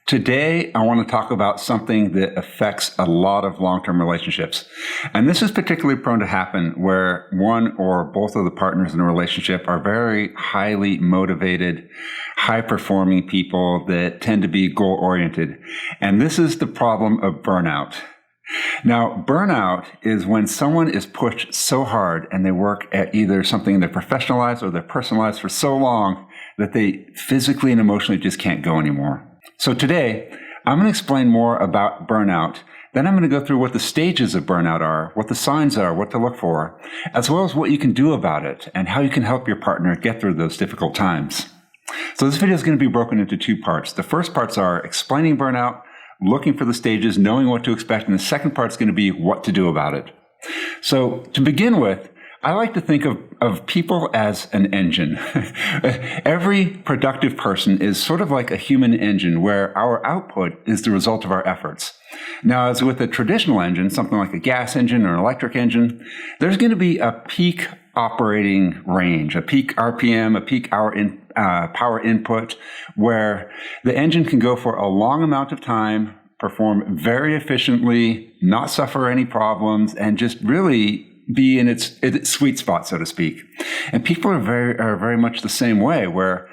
Today, I want to talk about something that affects a lot of long-term relationships. And this is particularly prone to happen where one or both of the partners in a relationship are very highly motivated, high-performing people that tend to be goal-oriented. And this is the problem of burnout. Now, burnout is when someone is pushed so hard and they work at either something in their professional lives or their personal lives for so long that they physically and emotionally just can't go anymore. So today, I'm going to explain more about burnout. Then I'm going to go through what the stages of burnout are, what the signs are, what to look for, as well as what you can do about it and how you can help your partner get through those difficult times. So this video is going to be broken into two parts. The first parts are explaining burnout, looking for the stages, knowing what to expect, and the second part is going to be what to do about it. So to begin with, I like to think of people as an engine. Every productive person is sort of like a human engine where our output is the result of our efforts. Now, as with a traditional engine, something like a gas engine or an electric engine, there's going to be a peak operating range, a peak RPM, a peak power input, where the engine can go for a long amount of time, perform very efficiently, not suffer any problems, and just really be in its sweet spot, so to speak. And people are very much the same way, where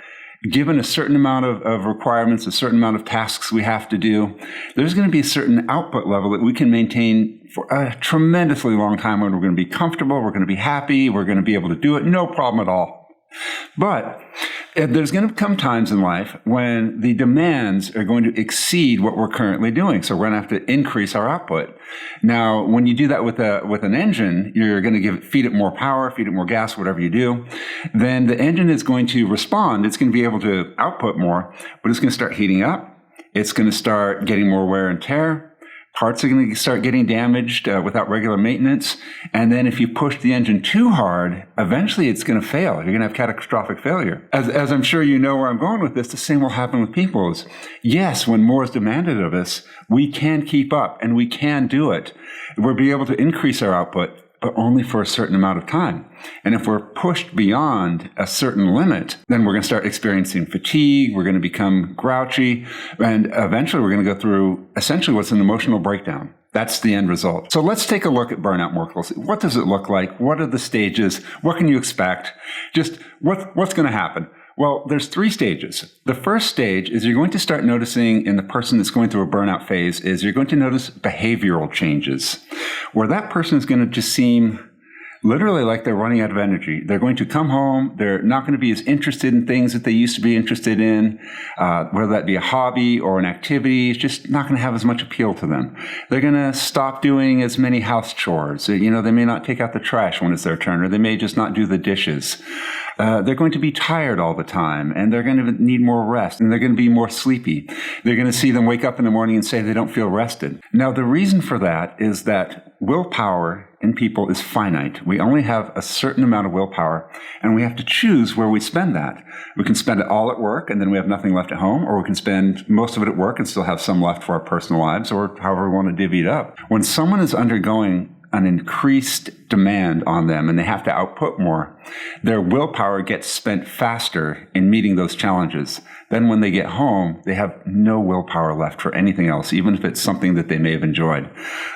given a certain amount of requirements, a certain amount of tasks we have to do, there's going to be a certain output level that we can maintain for a tremendously long time when we're going to be comfortable, we're going to be happy, we're going to be able to do it, no problem at all. But there's going to come times in life when the demands are going to exceed what we're currently doing. So we're going to have to increase our output. Now, when you do that with an engine, you're going to feed it more power, feed it more gas, whatever you do. Then the engine is going to respond. It's going to be able to output more, but it's going to start heating up. It's going to start getting more wear and tear. Parts are going to start getting damaged without regular maintenance. And then if you push the engine too hard, eventually it's going to fail. You're going to have catastrophic failure. As I'm sure you know where I'm going with this, the same will happen with people. Yes, when more is demanded of us, we can keep up and we can do it. We'll be able to increase our output, but only for a certain amount of time. And if we're pushed beyond a certain limit, then we're going to start experiencing fatigue, we're going to become grouchy, and eventually we're going to go through essentially what's an emotional breakdown. That's the end result. So let's take a look at burnout more closely. What does it look like? What are the stages? What can you expect? Just what's going to happen? Well, there's three stages. The first stage is you're going to start noticing in the person that's going through a burnout phase is you're going to notice behavioral changes where that person is going to just seem literally like they're running out of energy. They're going to come home. They're not going to be as interested in things that they used to be interested in, whether that be a hobby or an activity. It's just not going to have as much appeal to them. They're going to stop doing as many house chores. They may not take out the trash when it's their turn, or they may just not do the dishes. They're going to be tired all the time, and they're going to need more rest, and they're going to be more sleepy. They're going to see them wake up in the morning and say they don't feel rested. Now, the reason for that is that willpower in people is finite. We only have a certain amount of willpower, and we have to choose where we spend that. We can spend it all at work, and then we have nothing left at home, or we can spend most of it at work and still have some left for our personal lives, or however we want to divvy it up. When someone is undergoing an increased demand on them and they have to output more, their willpower gets spent faster in meeting those challenges. Then when they get home, they have no willpower left for anything else, even if it's something that they may have enjoyed.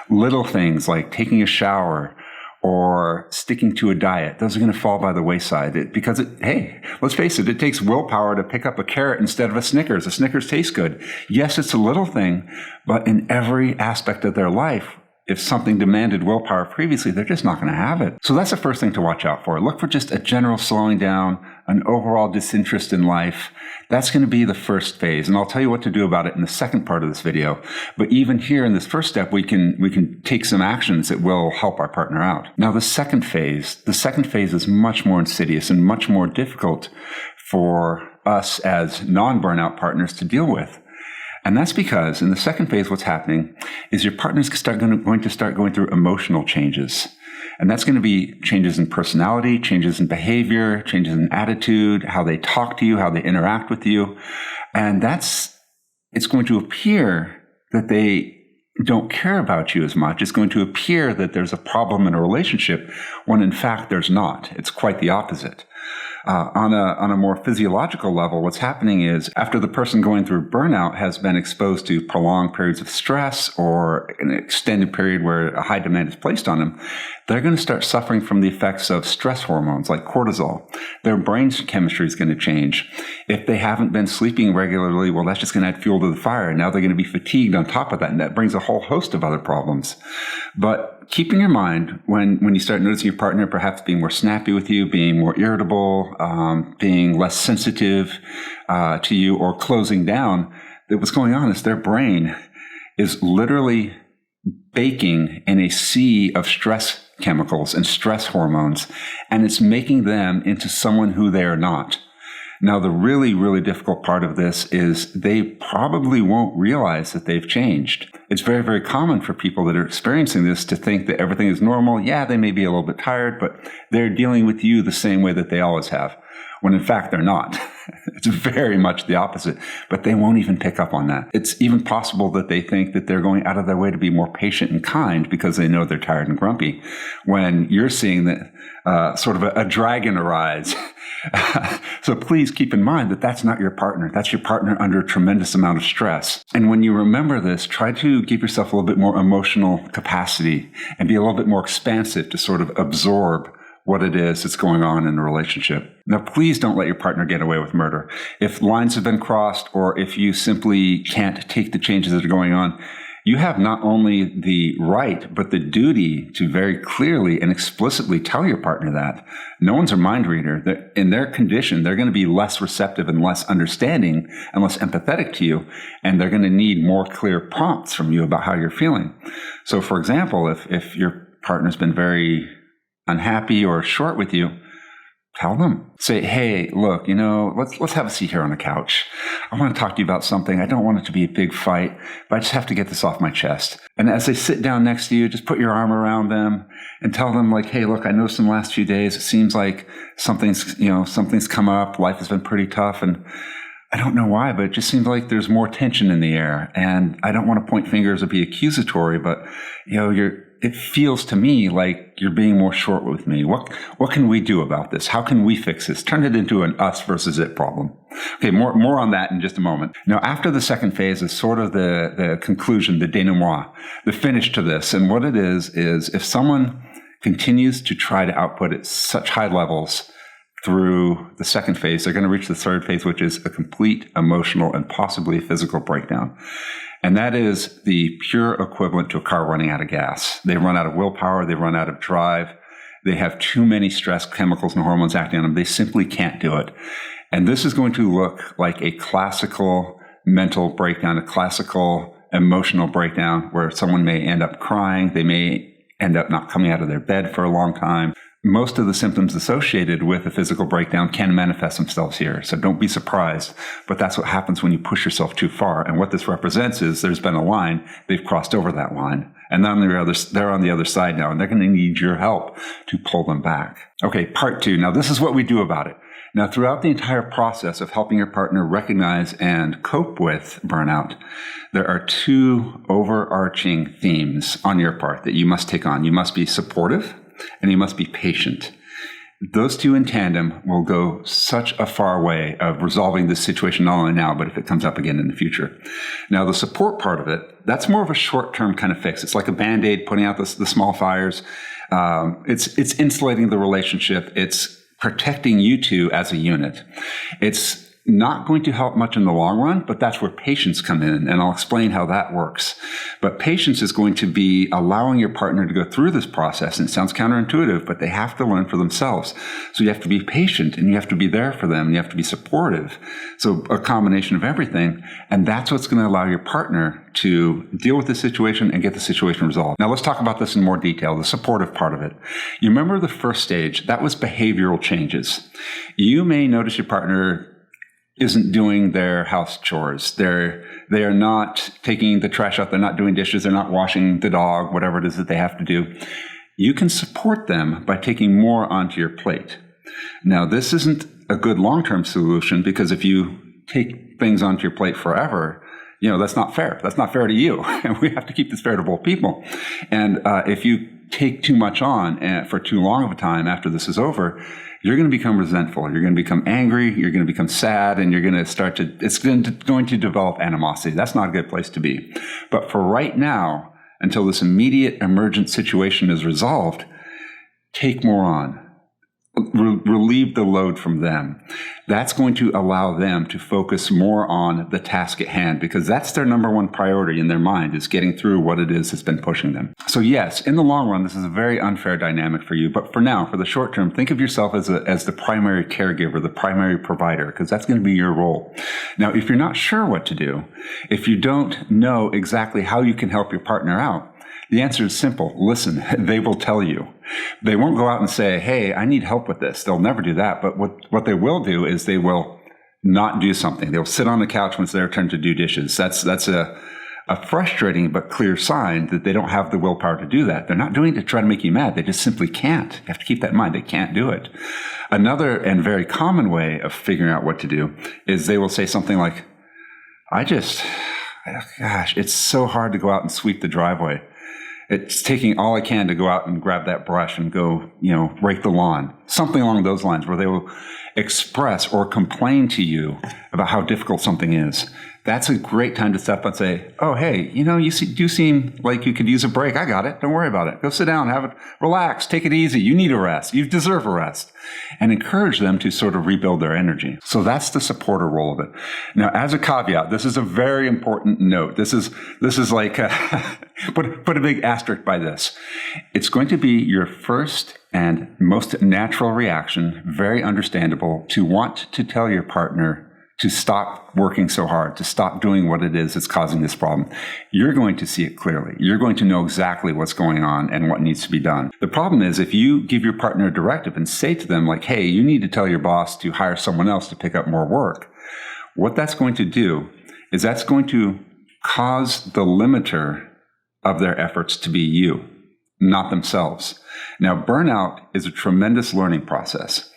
Little things like taking a shower or sticking to a diet, those are going to fall by the wayside because let's face it, it takes willpower to pick up a carrot instead of a Snickers. A Snickers tastes good. Yes, it's a little thing, but in every aspect of their life, if something demanded willpower previously, they're just not going to have it. So that's the first thing to watch out for. Look for just a general slowing down, an overall disinterest in life. That's going to be the first phase. And I'll tell you what to do about it in the second part of this video. But even here in this first step, we can take some actions that will help our partner out. Now, the second phase is much more insidious and much more difficult for us as non-burnout partners to deal with. And that's because in the second phase, what's happening is your partner's going to start going through emotional changes. And that's going to be changes in personality, changes in behavior, changes in attitude, how they talk to you, how they interact with you. And it's going to appear that they don't care about you as much. It's going to appear that there's a problem in a relationship when in fact there's not. It's quite the opposite. On a more physiological level, what's happening is after the person going through burnout has been exposed to prolonged periods of stress or an extended period where a high demand is placed on them, they're going to start suffering from the effects of stress hormones like cortisol. Their brain chemistry is going to change. If they haven't been sleeping regularly, well, that's just going to add fuel to the fire. Now they're going to be fatigued on top of that, and that brings a whole host of other problems. But keep in your mind when you start noticing your partner perhaps being more snappy with you, being more irritable, being less sensitive to you, or closing down, that what's going on is their brain is literally baking in a sea of stress chemicals and stress hormones, and it's making them into someone who they are not. Now, the really, really difficult part of this is they probably won't realize that they've changed. It's very, very common for people that are experiencing this to think that everything is normal. Yeah, they may be a little bit tired, but they're dealing with you the same way that they always have, when in fact they're not. It's very much the opposite, but they won't even pick up on that. It's even possible that they think that they're going out of their way to be more patient and kind because they know they're tired and grumpy, when you're seeing that sort of a dragon arise. So please keep in mind that that's not your partner. That's your partner under a tremendous amount of stress. And when you remember this, try to give yourself a little bit more emotional capacity and be a little bit more expansive to sort of absorb what it is that's going on in a relationship. Now, please don't let your partner get away with murder. If lines have been crossed, or if you simply can't take the changes that are going on, you have not only the right, but the duty to very clearly and explicitly tell your partner that. No one's a mind reader. In their condition, they're going to be less receptive and less understanding and less empathetic to you, and they're going to need more clear prompts from you about how you're feeling. So, for example, if your partner's been very unhappy or short with you, tell them. Say, hey, look, let's have a seat here on the couch. I want to talk to you about something. I don't want it to be a big fight, but I just have to get this off my chest. And as they sit down next to you, just put your arm around them and tell them, like, hey, look, I noticed in the last few days, it seems like something's come up. Life has been pretty tough, and I don't know why, but it just seems like there's more tension in the air. And I don't want to point fingers or be accusatory, but it feels to me like you're being more short with me. What can we do about this? How can we fix this? Turn it into an us versus it problem. Okay, more on that in just a moment. Now, after the second phase is sort of the conclusion, the denouement, the finish to this. And what it is if someone continues to try to output at such high levels through the second phase, they're going to reach the third phase, which is a complete emotional and possibly physical breakdown. And that is the pure equivalent to a car running out of gas. They run out of willpower. They run out of drive. They have too many stress chemicals and hormones acting on them. They simply can't do it. And this is going to look like a classical mental breakdown, a classical emotional breakdown, where someone may end up crying. They may end up not coming out of their bed for a long time. Most of the symptoms associated with a physical breakdown can manifest themselves here. So don't be surprised. But that's what happens when you push yourself too far. And what this represents is there's been a line. They've crossed over that line. And they're on the other side now. And they're going to need your help to pull them back. Okay, part 2. Now, this is what we do about it. Now, throughout the entire process of helping your partner recognize and cope with burnout, there are 2 overarching themes on your part that you must take on. You must be supportive, and you must be patient. Those 2 in tandem will go such a far way of resolving this situation, not only now, but if it comes up again in the future. Now, the support part of it, that's more of a short-term kind of fix. It's like a Band-Aid, putting out the small fires. It's insulating the relationship. It's protecting you two as a unit. It's not going to help much in the long run, but that's where patience come in, and I'll explain how that works. But patience is going to be allowing your partner to go through this process, and it sounds counterintuitive, but they have to learn for themselves. So you have to be patient, and you have to be there for them, and you have to be supportive. So a combination of everything, and that's what's going to allow your partner to deal with the situation and get the situation resolved. Now let's talk about this in more detail, the supportive part of it. You remember the first stage, that was behavioral changes. You may notice your partner isn't doing their house chores. They are not taking the trash out. They're not doing dishes. They're not washing the dog, whatever it is that they have to do. You can support them by taking more onto your plate. Now, this isn't a good long-term solution, because if you take things onto your plate forever, that's not fair. That's not fair to you. And we have to keep this fair to both people. And if you take too much on for too long of a time after this is over, you're going to become resentful. You're going to become angry. You're going to become sad, and you're going to it's going to develop animosity. That's not a good place to be. But for right now, until this immediate emergent situation is resolved, take more on. Relieve the load from them. That's going to allow them to focus more on the task at hand, because that's their number one priority in their mind, is getting through what it is that's been pushing them. So yes, in the long run, this is a very unfair dynamic for you. But for now, for the short term, think of yourself as the primary caregiver, the primary provider, because that's going to be your role. Now, if you're not sure what to do, if you don't know exactly how you can help your partner out, the answer is simple. Listen, they will tell you. They won't go out and say, hey, I need help with this. They'll never do that. But what they will do is they will not do something. They'll sit on the couch when it's their turn to do dishes. That's a frustrating but clear sign that they don't have the willpower to do that. They're not doing it to try to make you mad. They just simply can't. You have to keep that in mind. They can't do it. Another and very common way of figuring out what to do is they will say something like, gosh, it's so hard to go out and sweep the driveway. It's taking all I can to go out and grab that brush and go, rake the lawn. Something along those lines, where they will express or complain to you about how difficult something is. That's a great time to step up and say, oh, hey, you do seem like you could use a break. I got it. Don't worry about it. Go sit down, relax, take it easy. You need a rest. You deserve a rest. And encourage them to sort of rebuild their energy. So that's the supporter role of it. Now, as a caveat, this is a very important note. This is like, put a big asterisk by this. It's going to be your first and most natural reaction, very understandable, to want to tell your partner to stop working so hard, to stop doing what it is that's causing this problem. You're going to see it clearly. You're going to know exactly what's going on and what needs to be done. The problem is, if you give your partner a directive and say to them like, hey, you need to tell your boss to hire someone else to pick up more work, what that's going to do is that's going to cause the limiter of their efforts to be you, not themselves. Now, burnout is a tremendous learning process,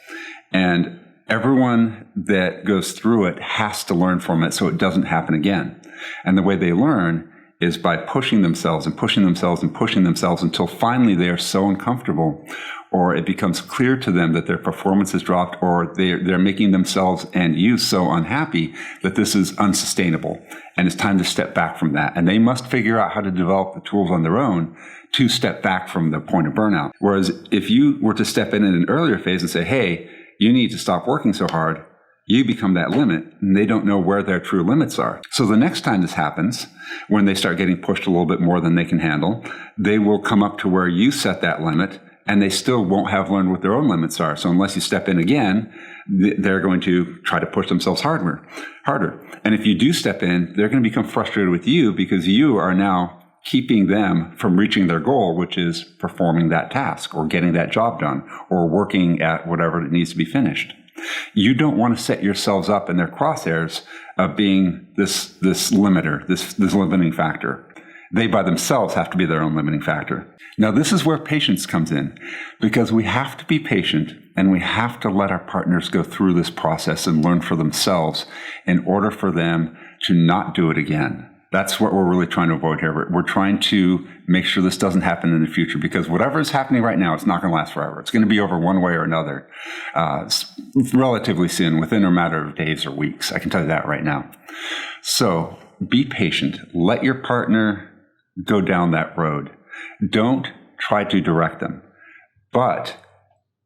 and everyone that goes through it has to learn from it so it doesn't happen again. And the way they learn is by pushing themselves and pushing themselves and pushing themselves until finally they are so uncomfortable, or it becomes clear to them that their performance has dropped, or they're making themselves and you so unhappy that this is unsustainable. And it's time to step back from that. And they must figure out how to develop the tools on their own to step back from the point of burnout. Whereas if you were to step in an earlier phase and say, hey, you need to stop working so hard, you become that limit, and they don't know where their true limits are. So the next time this happens, when they start getting pushed a little bit more than they can handle, they will come up to where you set that limit, and they still won't have learned what their own limits are. So unless you step in again, they're going to try to push themselves harder. And if you do step in, they're going to become frustrated with you because you are now keeping them from reaching their goal, which is performing that task or getting that job done or working at whatever it needs to be finished. You don't want to set yourselves up in their crosshairs of being this limiter, this limiting factor. They by themselves have to be their own limiting factor. Now, this is where patience comes in, because we have to be patient and we have to let our partners go through this process and learn for themselves in order for them to not do it again. That's what we're really trying to avoid here. We're trying to make sure this doesn't happen in the future, because whatever is happening right now, it's not going to last forever. It's going to be over one way or another relatively soon, within a matter of days or weeks. I can tell you that right now. So be patient. Let your partner go down that road. Don't try to direct them. But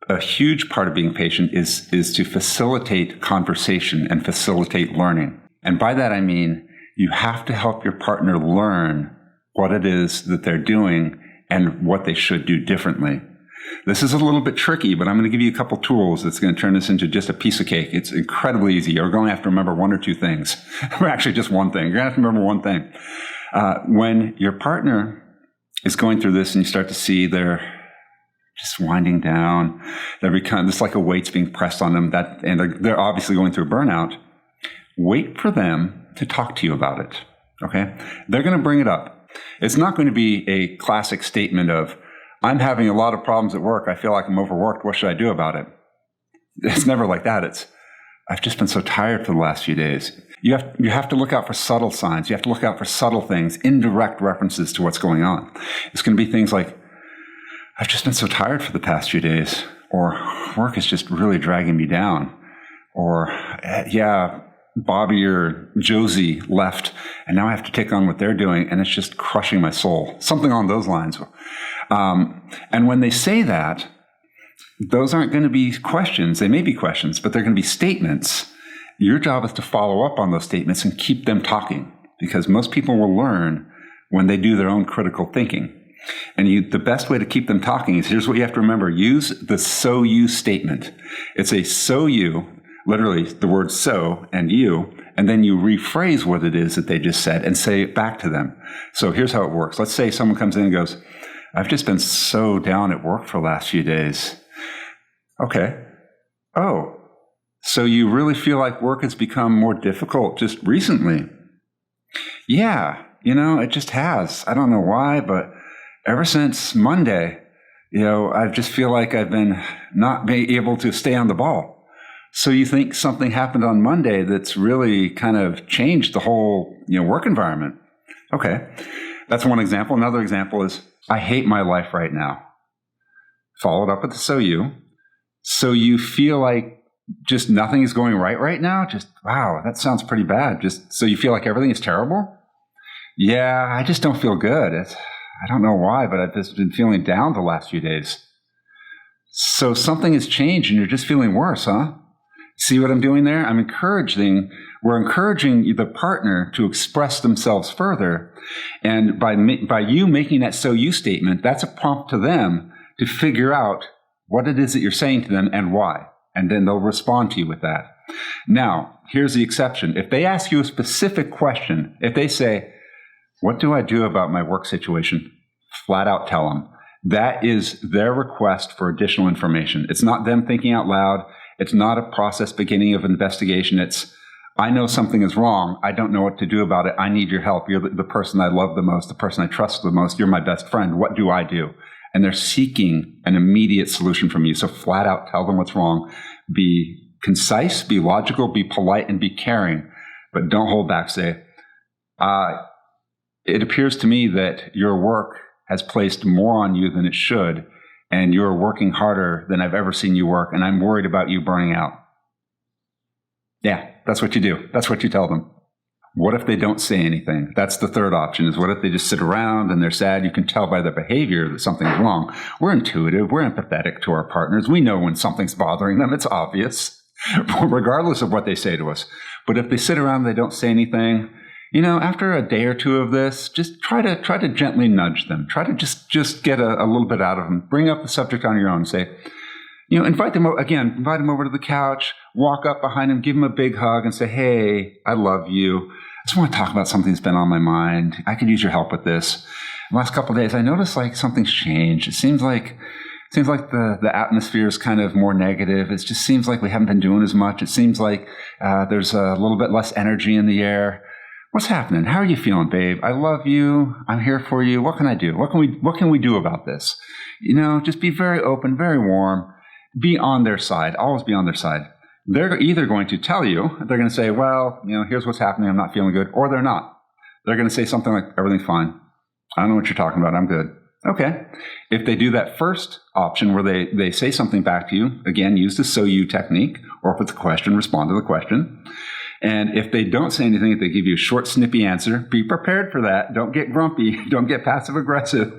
a huge part of being patient is to facilitate conversation and facilitate learning. And by that I mean, you have to help your partner learn what it is that they're doing and what they should do differently. This is a little bit tricky, but I'm going to give you a couple tools that's going to turn this into just a piece of cake. It's incredibly easy. You're going to have to remember one or two things. Or actually just one thing. You're going to have to remember one thing. When your partner is going through this and you start to see they're just winding down, it's like a weight's being pressed on them, and they're obviously going through burnout, wait for them to talk to you about it, okay? They're going to bring it up. It's not going to be a classic statement of, I'm having a lot of problems at work. I feel like I'm overworked. What should I do about it? It's never like that. It's, I've just been so tired for the last few days. You have to look out for subtle signs. You have to look out for subtle things, indirect references to what's going on. It's going to be things like, I've just been so tired for the past few days. or work is just really dragging me down, or yeah, Bobby or Josie left and now I have to take on what they're doing and it's just crushing my soul. Something along those lines. And when they say that, those aren't going to be questions. They may be questions, but they're going to be statements. Your job is to follow up on those statements and keep them talking, because most people will learn when they do their own critical thinking. And the best way to keep them talking is, here's what you have to remember. Use the so you statement. It's a so you, literally the word so and you, and then you rephrase what it is that they just said and say it back to them. So here's how it works. Let's say someone comes in and goes, I've just been so down at work for the last few days. Okay. Oh, so you really feel like work has become more difficult just recently? Yeah, it just has. I don't know why, but ever since Monday, I just feel like I've been not being able to stay on the ball. So you think something happened on Monday that's really kind of changed the whole, work environment. Okay. That's one example. Another example is, I hate my life right now. Followed up with the so you. So you feel like just nothing is going right now? Just, wow, that sounds pretty bad. Just so you feel like everything is terrible? Yeah, I just don't feel good. I don't know why, but I've just been feeling down the last few days. So something has changed and you're just feeling worse, huh? See what I'm doing there? We're encouraging the partner to express themselves further. And by you making that so you statement, that's a prompt to them to figure out what it is that you're saying to them and why. And then they'll respond to you with that. Now, here's the exception. If they ask you a specific question, if they say, what do I do about my work situation? Flat out tell them. That is their request for additional information. It's not them thinking out loud. It's not a process beginning of investigation. It's, I know something is wrong. I don't know what to do about it. I need your help. You're the person I love the most, the person I trust the most. You're my best friend. What do I do? And they're seeking an immediate solution from you. So flat out tell them what's wrong. Be concise, be logical, be polite, and be caring. But don't hold back. Say, it appears to me that your work has placed more on you than it should, and you're working harder than I've ever seen you work, and I'm worried about you burning out. Yeah, that's what you do. That's what you tell them. What if they don't say anything? That's the third option, is what if they just sit around and they're sad? You can tell by their behavior that something's wrong. We're intuitive. We're empathetic to our partners. We know when something's bothering them. It's obvious, regardless of what they say to us. But if they sit around and they don't say anything, after a day or two of this, just try to gently nudge them. Try to just get a little bit out of them. Bring up the subject on your own. Say, invite them over to the couch, walk up behind them, give them a big hug and say, hey, I love you. I just want to talk about something that's been on my mind. I could use your help with this. The last couple of days, I noticed like something's changed. It seems like the atmosphere is kind of more negative. It just seems like we haven't been doing as much. It seems like there's a little bit less energy in the air. What's happening? How are you feeling, babe? I love you. I'm here for you. What can I do? What can we do about this? Just be very open, very warm. Be on their side. Always be on their side. They're either going to tell you, they're going to say, well, here's what's happening. I'm not feeling good. Or they're not. They're going to say something like, everything's fine. I don't know what you're talking about. I'm good. Okay. If they do that first option where they say something back to you, again, use the so you technique, or if it's a question, respond to the question. And if they don't say anything, if they give you a short, snippy answer, be prepared for that. Don't get grumpy. Don't get passive aggressive.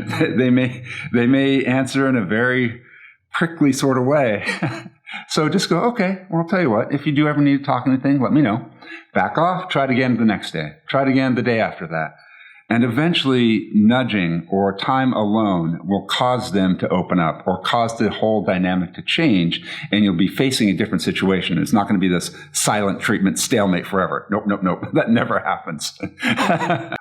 They may answer in a very prickly sort of way. So just go, okay, well, I'll tell you what, if you do ever need to talk anything, let me know. Back off, try it again the next day. Try it again the day after that. And eventually, nudging or time alone will cause them to open up or cause the whole dynamic to change, and you'll be facing a different situation. It's not going to be this silent treatment stalemate forever. Nope. That never happens.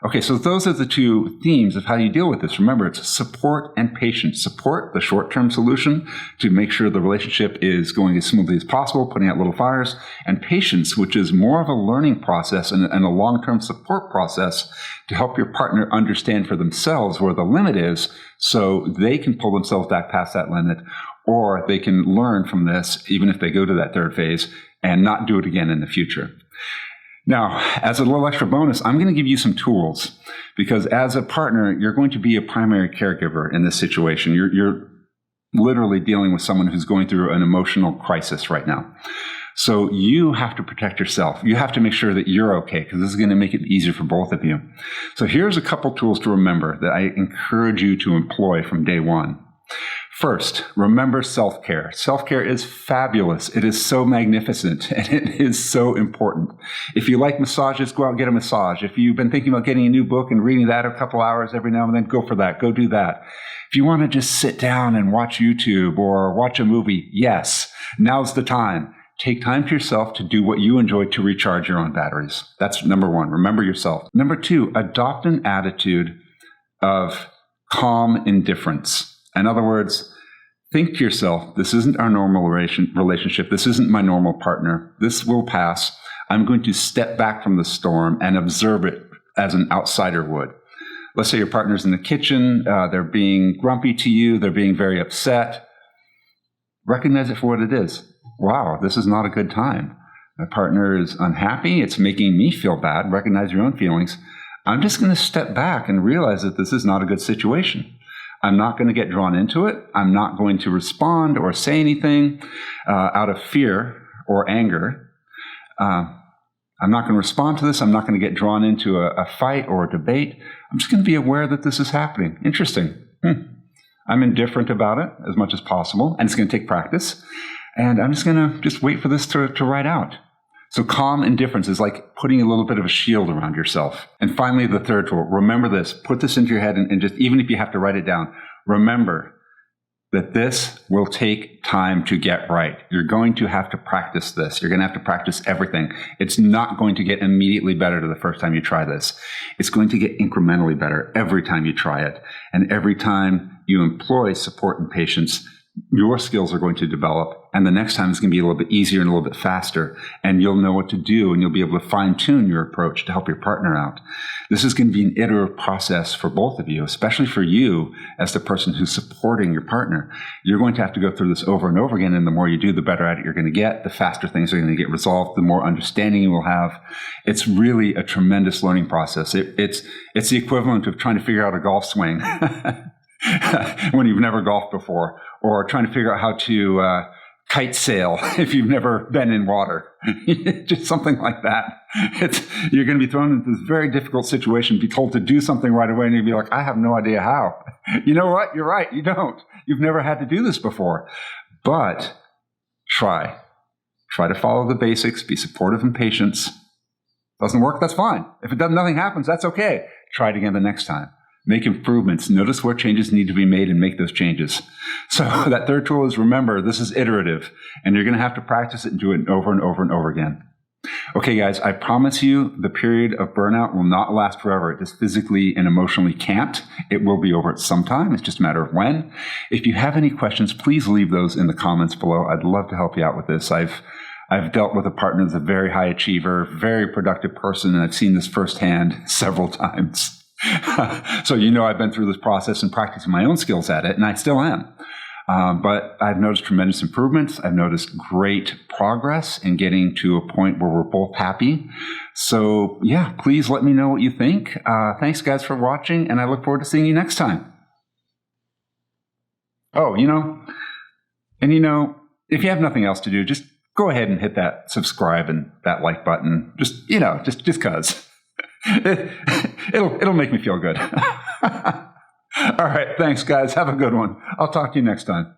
Okay, so those are the two themes of how you deal with this. Remember, it's support and patience. Support, the short-term solution to make sure the relationship is going as smoothly as possible, putting out little fires, and patience, which is more of a learning process and a long-term support process to help your partner understand for themselves where the limit is so they can pull themselves back past that limit, or they can learn from this, even if they go to that third phase, and not do it again in the future. Now, as a little extra bonus, I'm going to give you some tools, because as a partner, you're going to be a primary caregiver in this situation. You're literally dealing with someone who's going through an emotional crisis right now. So you have to protect yourself. You have to make sure that you're okay, because this is going to make it easier for both of you. So here's a couple tools to remember that I encourage you to employ from day one. First, remember self-care. Self-care is fabulous. It is so magnificent, and it is so important. If you like massages, go out and get a massage. If you've been thinking about getting a new book and reading that a couple hours every now and then, go for that. Go do that. If you want to just sit down and watch YouTube or watch a movie, yes, now's the time. Take time to yourself to do what you enjoy to recharge your own batteries. That's number one. Remember yourself. Number two, adopt an attitude of calm indifference. In other words, think to yourself, this isn't our normal relationship. This isn't my normal partner. This will pass. I'm going to step back from the storm and observe it as an outsider would. Let's say your partner's in the kitchen. They're being grumpy to you. They're being very upset. Recognize it for what it is. Wow, this is not a good time. My partner is unhappy. It's making me feel bad. Recognize your own feelings. I'm just going to step back and realize that this is not a good situation. I'm not going to get drawn into it. I'm not going to respond or say anything out of fear or anger. I'm not going to respond to this. I'm not going to get drawn into a fight or a debate. I'm just going to be aware that this is happening. Interesting. I'm indifferent about it as much as possible, and it's going to take practice. And I'm just going to wait for this to ride out. So calm indifference is like putting a little bit of a shield around yourself. And finally, the third tool, remember this. Put this into your head and just, even if you have to write it down, remember that this will take time to get right. You're going to have to practice this. You're going to have to practice everything. It's not going to get immediately better the first time you try this. It's going to get incrementally better every time you try it. And every time you employ support and patience, your skills are going to develop, and the next time it's going to be a little bit easier and a little bit faster, and you'll know what to do, and you'll be able to fine-tune your approach to help your partner out. This is going to be an iterative process for both of you, especially for you as the person who's supporting your partner. You're going to have to go through this over and over again, and the more you do, the better at it you're going to get, the faster things are going to get resolved, the more understanding you will have. It's really a tremendous learning process. It's the equivalent of trying to figure out a golf swing when you've never golfed before, or trying to figure out how to kite sail if you've never been in water. Just something like that. You're going to be thrown into this very difficult situation, be told to do something right away, and you'll be like, I have no idea how. You know what? You're right. You don't. You've never had to do this before. But try. Try to follow the basics. Be supportive and patient. Doesn't work? That's fine. If nothing happens, that's okay. Try it again the next time. Make improvements. Notice where changes need to be made and make those changes. So that third tool is, remember, this is iterative, and you're going to have to practice it and do it over and over and over again. Okay, guys, I promise you the period of burnout will not last forever. It just physically and emotionally can't. It will be over at some time. It's just a matter of when. If you have any questions, please leave those in the comments below. I'd love to help you out with this. I've dealt with a partner that's a very high achiever, very productive person, and I've seen this firsthand several times. So I've been through this process and practicing my own skills at it, and I still am. But I've noticed tremendous improvements. I've noticed great progress in getting to a point where we're both happy. So yeah, please let me know what you think. Thanks guys for watching, and I look forward to seeing you next time. Oh, if you have nothing else to do, just go ahead and hit that subscribe and that like button. Just 'cause. It'll make me feel good. All right. Thanks, guys. Have a good one. I'll talk to you next time.